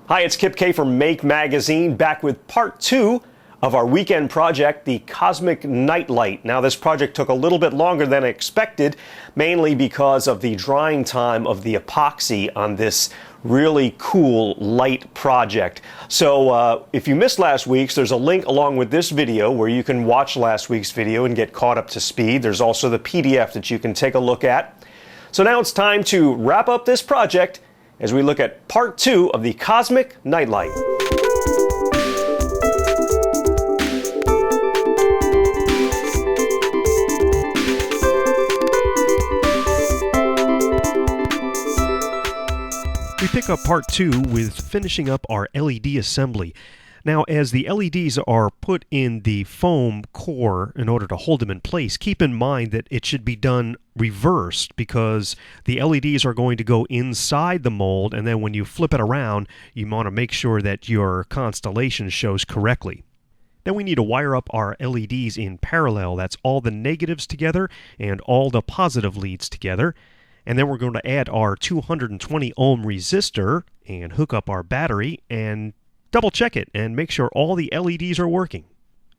Hi, it's Kip K from Make Magazine, back with part 2 of our weekend project, the Cosmic Nightlight. Now, this project took a little bit longer than expected, mainly because of the drying time of the epoxy on this really cool light project. So if you missed last week's, there's a link along with this video where you can watch last week's video and get caught up to speed. There's also the PDF that you can take a look at. So now it's time to wrap up this project as we look at part 2 of the Cosmic Nightlight. We pick up part 2 with finishing up our LED assembly. Now, as the LEDs are put in the foam core in order to hold them in place, keep in mind that it should be done reversed because the LEDs are going to go inside the mold, and then when you flip it around, you want to make sure that your constellation shows correctly. Then we need to wire up our LEDs in parallel. That's all the negatives together and all the positive leads together. And then we're going to add our 220 ohm resistor and hook up our battery and double check it and make sure all the LEDs are working.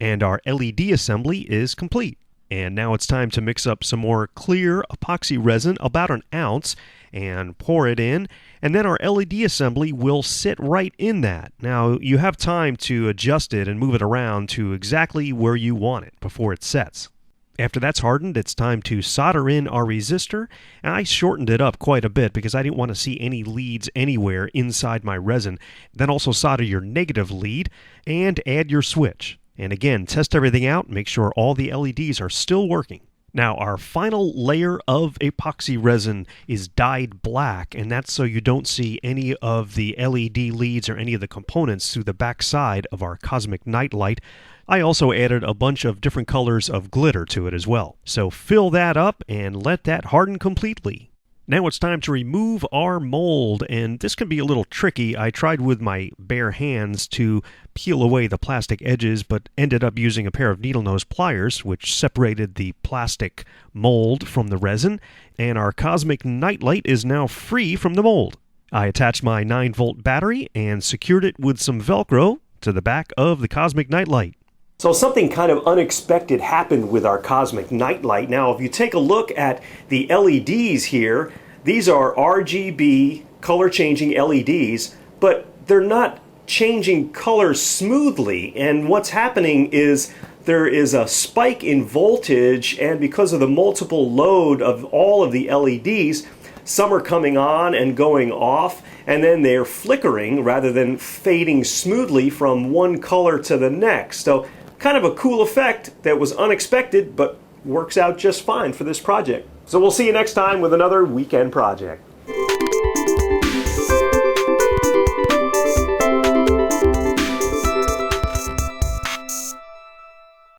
And our LED assembly is complete. And now it's time to mix up some more clear epoxy resin, about an ounce, and pour it in. And then our LED assembly will sit right in that. Now you have time to adjust it and move it around to exactly where you want it before it sets. After that's hardened, it's time to solder in our resistor, and I shortened it up quite a bit because I didn't want to see any leads anywhere inside my resin. Then also solder your negative lead and add your switch. And again, test everything out, make sure all the LEDs are still working. Now, our final layer of epoxy resin is dyed black, and that's so you don't see any of the LED leads or any of the components through the back side of our Cosmic Nightlight. I also added a bunch of different colors of glitter to it as well. So fill that up and let that harden completely. Now it's time to remove our mold, and this can be a little tricky. I tried with my bare hands to peel away the plastic edges, but ended up using a pair of needle nose pliers, which separated the plastic mold from the resin, and our Cosmic Nightlight is now free from the mold. I attached my 9-volt battery and secured it with some Velcro to the back of the Cosmic Nightlight. So something kind of unexpected happened with our Cosmic Nightlight. Now, if you take a look at the LEDs here, these are RGB color-changing LEDs, but they're not changing colors smoothly. And what's happening is there is a spike in voltage, and because of the multiple load of all of the LEDs, some are coming on and going off, and then they're flickering rather than fading smoothly from one color to the next. So kind of a cool effect that was unexpected, but works out just fine for this project. So we'll see you next time with another weekend project.